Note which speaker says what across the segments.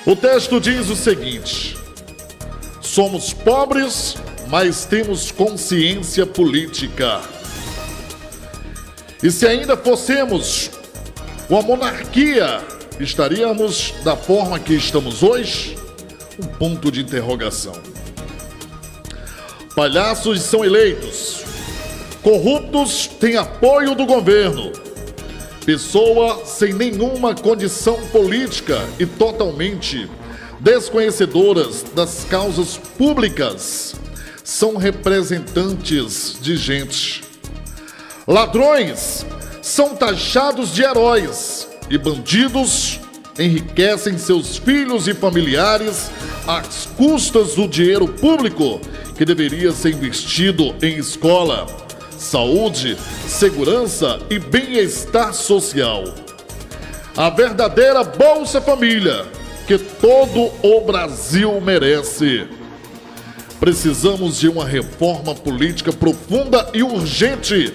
Speaker 1: O texto diz o seguinte: somos pobres, mas temos consciência política. E se ainda fôssemos uma monarquia, estaríamos da forma que estamos hoje? Um ponto de interrogação. Palhaços são eleitos, corruptos têm apoio do governo, pessoas sem nenhuma condição política e totalmente desconhecedoras das causas públicas são representantes de gente. Ladrões são taxados de heróis e bandidos enriquecem seus filhos e familiares às custas do dinheiro público que deveria ser investido em escola, saúde, segurança e bem-estar social. A verdadeira Bolsa Família que todo o Brasil merece. Precisamos de uma reforma política profunda e urgente.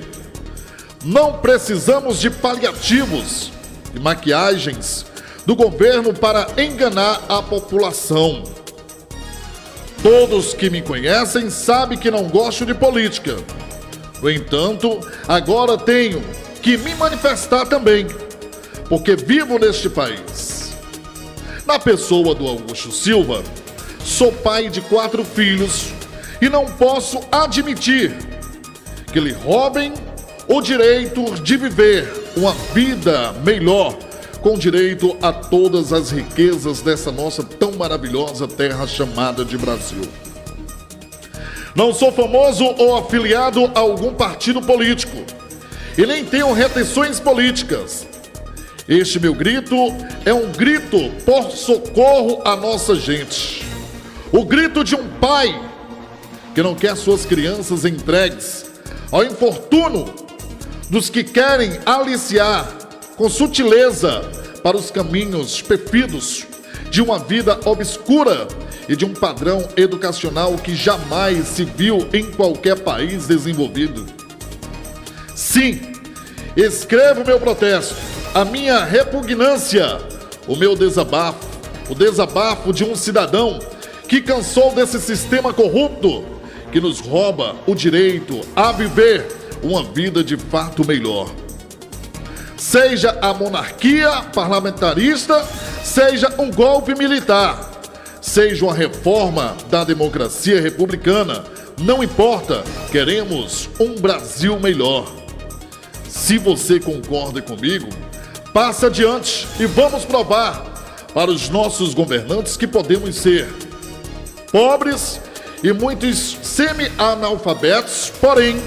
Speaker 1: Não precisamos de paliativos e maquiagens do governo para enganar a população. Todos que me conhecem sabem que não gosto de política. No entanto, agora tenho que me manifestar também, porque vivo neste país. Na pessoa do Augusto Silva, sou pai de 4 filhos e não posso admitir que lhe roubem o direito de viver uma vida melhor, com direito a todas as riquezas dessa nossa tão maravilhosa terra chamada de Brasil. Não sou famoso ou afiliado a algum partido político e nem tenho retenções políticas. Este meu grito é um grito por socorro à nossa gente. O grito de um pai que não quer suas crianças entregues ao infortúnio dos que querem aliciar com sutileza para os caminhos perfidos de uma vida obscura e de um padrão educacional que jamais se viu em qualquer país desenvolvido. Sim, escrevo meu protesto, a minha repugnância, o meu desabafo, o desabafo de um cidadão que cansou desse sistema corrupto que nos rouba o direito a viver uma vida de fato melhor. Seja a monarquia parlamentarista, seja um golpe militar, seja uma reforma da democracia republicana, não importa, queremos um Brasil melhor. Se você concorda comigo, passa adiante e vamos provar para os nossos governantes que podemos ser pobres e muitos semi-analfabetos, porém,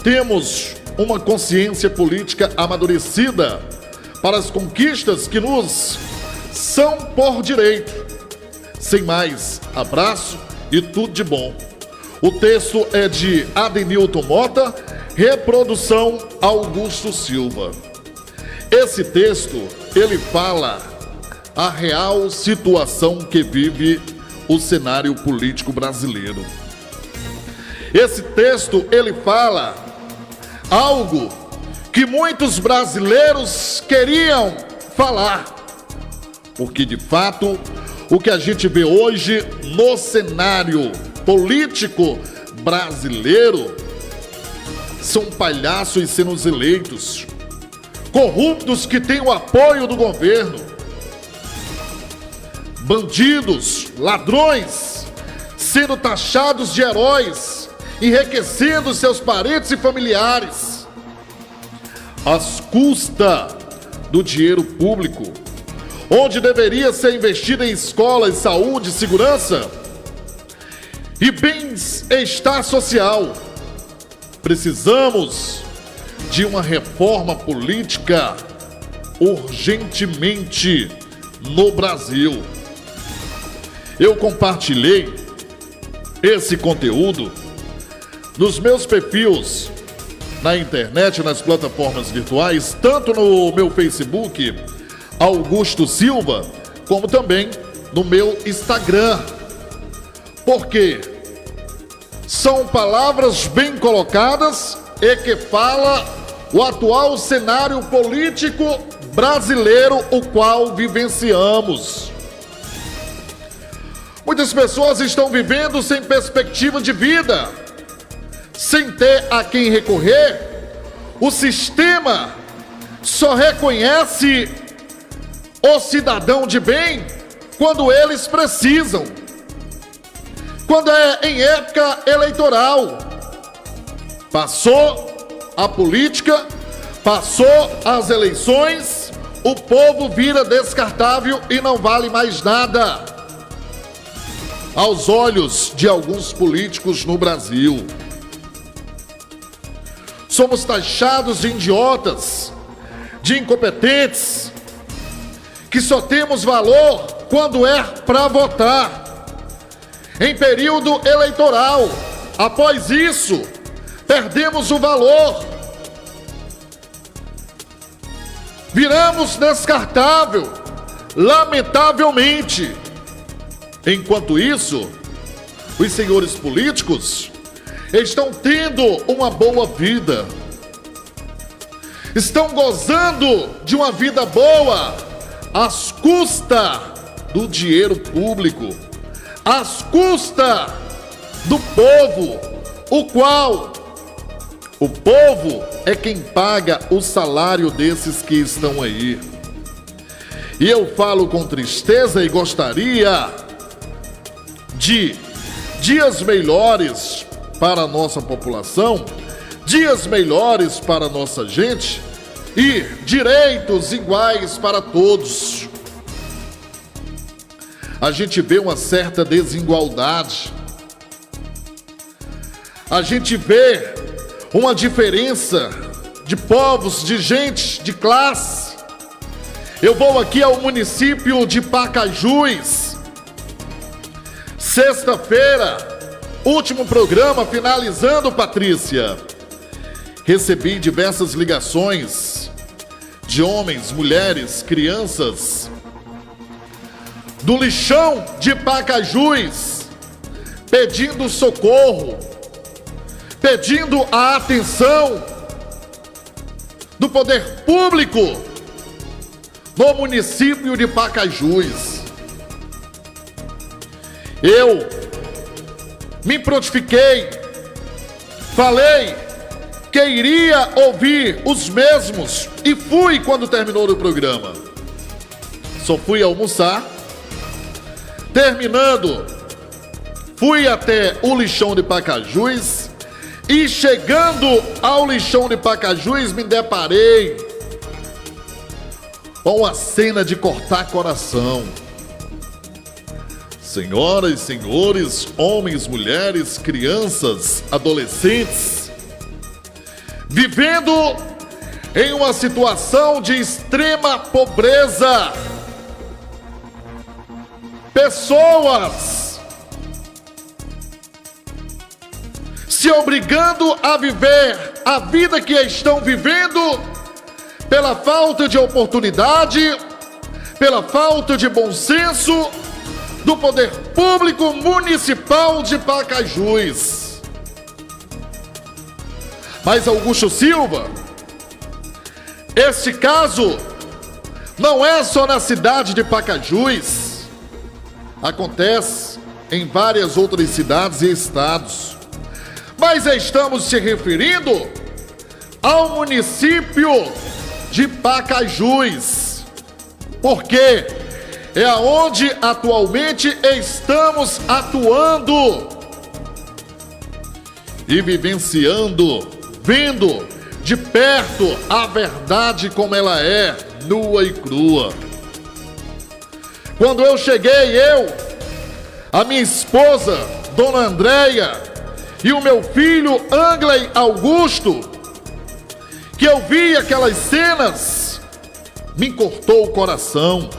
Speaker 1: temos uma consciência política amadurecida para as conquistas que nos são por direito. Sem mais, abraço e tudo de bom. O texto é de Adenilton Mota, reprodução Augusto Silva. Esse texto, ele fala a real situação que vive o cenário político brasileiro. Esse texto, ele fala algo que muitos brasileiros queriam falar, porque de fato o que a gente vê hoje no cenário político brasileiro são palhaços sendo eleitos, corruptos que têm o apoio do governo, bandidos, ladrões sendo taxados de heróis, enriquecendo seus parentes e familiares às custas do dinheiro público, onde deveria ser investido em escolas, saúde, segurança e bem-estar social. Precisamos de uma reforma política urgentemente no Brasil. Eu compartilhei esse conteúdo nos meus perfis na internet, nas plataformas virtuais, tanto no meu Facebook, Augusto Silva, como também no meu Instagram. Porque são palavras bem colocadas e que fala o atual cenário político brasileiro, o qual vivenciamos. Muitas pessoas estão vivendo sem perspectiva de vida, sem ter a quem recorrer. O sistema só reconhece o cidadão de bem quando eles precisam, quando é em época eleitoral. Passou a política, passou as eleições, o povo vira descartável e não vale mais nada aos olhos de alguns políticos no Brasil. Somos taxados de idiotas, de incompetentes, que só temos valor quando é para votar em período eleitoral. Após isso, perdemos o valor. Viramos descartável, lamentavelmente. Enquanto isso, os senhores políticos estão tendo uma boa vida, estão gozando de uma vida boa às custas do dinheiro público, às custas do povo, o qual o povo é quem paga o salário desses que estão aí. E eu falo com tristeza e gostaria de dias melhores para a nossa população, dias melhores para a nossa gente e direitos iguais para todos. A gente vê uma certa desigualdade, a gente vê uma diferença de povos, de gente, de classe. Eu vou aqui ao município de Pacajus, sexta-feira, último programa, finalizando, Patrícia. Recebi diversas ligações de homens, mulheres, crianças do lixão de Pacajus, pedindo socorro, pedindo a atenção do poder público no município de Pacajus. Eu me prontifiquei, falei que iria ouvir os mesmos e fui quando terminou o programa. Só fui almoçar, terminando, fui até o lixão de Pacajus e chegando ao lixão de Pacajus me deparei com uma cena de cortar coração. Senhoras e senhores, homens, mulheres, crianças, adolescentes, vivendo em uma situação de extrema pobreza. Pessoas se obrigando a viver a vida que estão vivendo pela falta de oportunidade, pela falta de bom senso do poder público municipal de Pacajus. Mas Augusto Silva, este caso não é só na cidade de Pacajus, acontece em várias outras cidades e estados, mas estamos se referindo ao município de Pacajus, porque é aonde atualmente estamos atuando e vivenciando, vendo de perto a verdade como ela é, nua e crua. Quando eu cheguei, a minha esposa, Dona Andréia, e o meu filho, Angley Augusto, que eu vi aquelas cenas, me cortou o coração.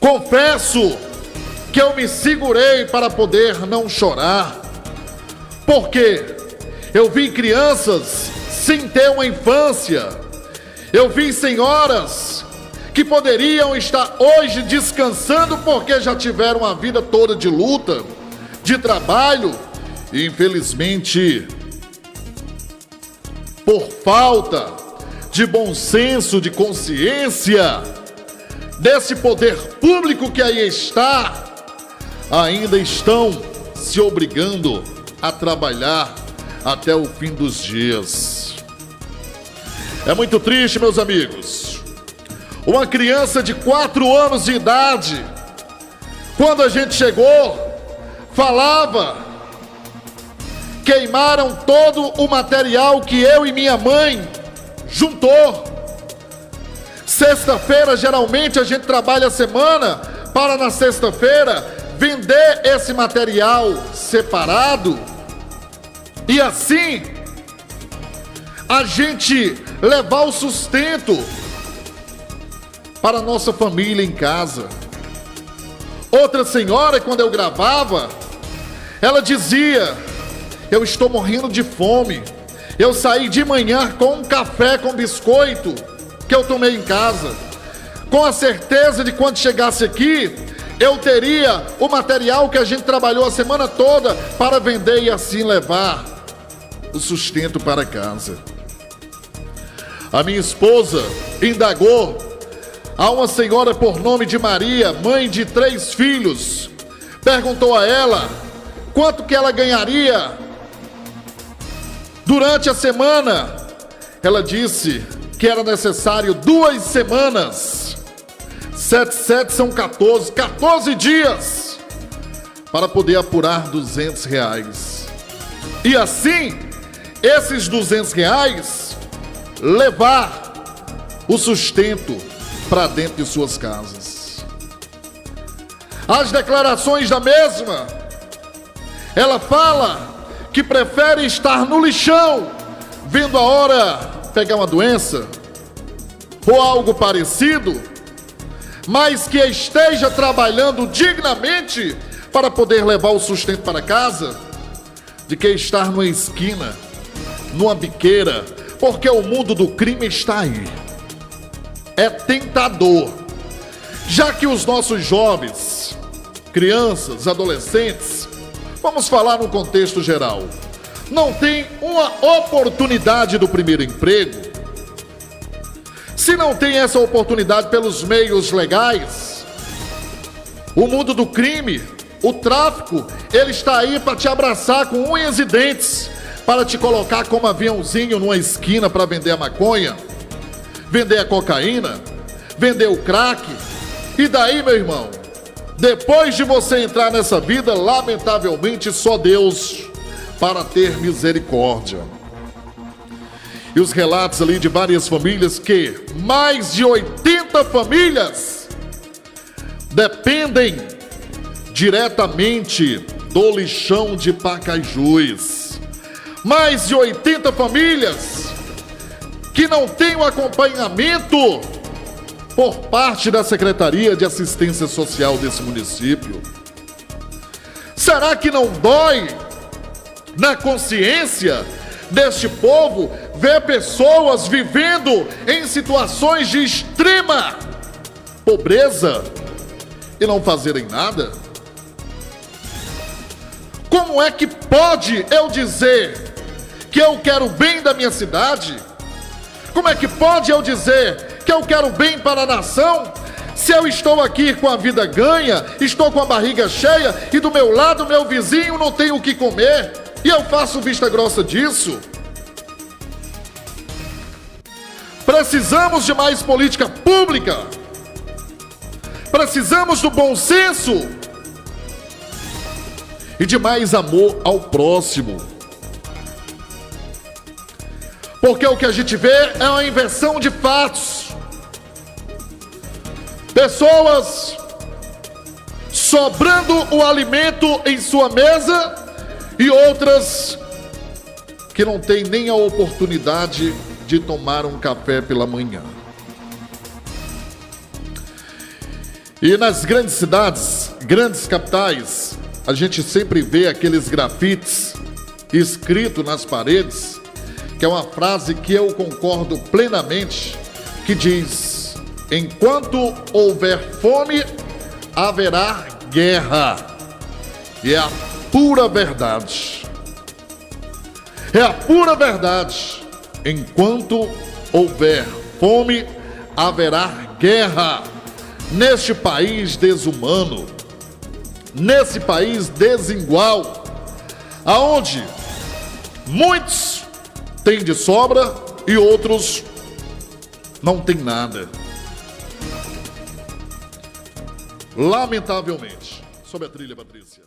Speaker 1: Confesso que eu me segurei para poder não chorar, porque eu vi crianças sem ter uma infância, eu vi senhoras que poderiam estar hoje descansando porque já tiveram a vida toda de luta, de trabalho, e infelizmente, por falta de bom senso, de consciência, desse poder público que aí está, ainda estão se obrigando a trabalhar até o fim dos dias. É muito triste, meus amigos. Uma criança de 4 anos de idade, quando a gente chegou, falava: queimaram todo o material que eu e minha mãe juntou. Sexta-feira, geralmente, a gente trabalha a semana para na sexta-feira vender esse material separado e assim a gente levar o sustento para a nossa família em casa. Outra senhora, quando eu gravava, ela dizia: eu estou morrendo de fome. Eu saí de manhã com um café com biscoito que eu tomei em casa, com a certeza de quando chegasse aqui, eu teria o material que a gente trabalhou a semana toda para vender e assim levar o sustento para casa. A minha esposa indagou a uma senhora por nome de Maria, mãe de 3 filhos, perguntou a ela quanto que ela ganharia durante a semana. Ela disse que era necessário 2 semanas, 7 são 14 dias, para poder apurar R$200. E assim, esses R$200 levar o sustento para dentro de suas casas. As declarações da mesma, ela fala que prefere estar no lixão, vendo a hora pegar uma doença ou algo parecido, mas que esteja trabalhando dignamente para poder levar o sustento para casa, de que estar numa esquina, numa biqueira, porque o mundo do crime está aí. É tentador, já que os nossos jovens, crianças, adolescentes, vamos falar no contexto geral, não tem uma oportunidade do primeiro emprego. Se não tem essa oportunidade pelos meios legais, o mundo do crime, o tráfico, ele está aí para te abraçar com unhas e dentes, para te colocar como aviãozinho numa esquina para vender a maconha, vender a cocaína, vender o crack. E daí, meu irmão, depois de você entrar nessa vida, lamentavelmente só Deus para ter misericórdia. E os relatos ali de várias famílias, que mais de 80 famílias dependem diretamente do lixão de Pacajus. Mais de 80 famílias que não têm o acompanhamento por parte da Secretaria de Assistência Social desse município. Será que não dói na consciência deste povo ver pessoas vivendo em situações de extrema pobreza e não fazerem nada? Como é que pode eu dizer que eu quero o bem da minha cidade? Como é que pode eu dizer que eu quero o bem para a nação, se eu estou aqui com a vida ganha, estou com a barriga cheia e do meu lado meu vizinho não tem o que comer e eu faço vista grossa disso? Precisamos de mais política pública, precisamos do bom senso e de mais amor ao próximo. Porque o que a gente vê é uma inversão de fatos. Pessoas sobrando o alimento em sua mesa e outras que não têm nem a oportunidade de tomar um café pela manhã. E nas grandes cidades, grandes capitais, a gente sempre vê aqueles grafites escritos nas paredes, que é uma frase que eu concordo plenamente, que diz: enquanto houver fome, haverá guerra. E é a pura verdade. É a pura verdade. Enquanto houver fome, haverá guerra neste país desumano. nesse país desigual, aonde muitos têm de sobra e outros não têm nada. Lamentavelmente. Sobe a trilha, Patrícia.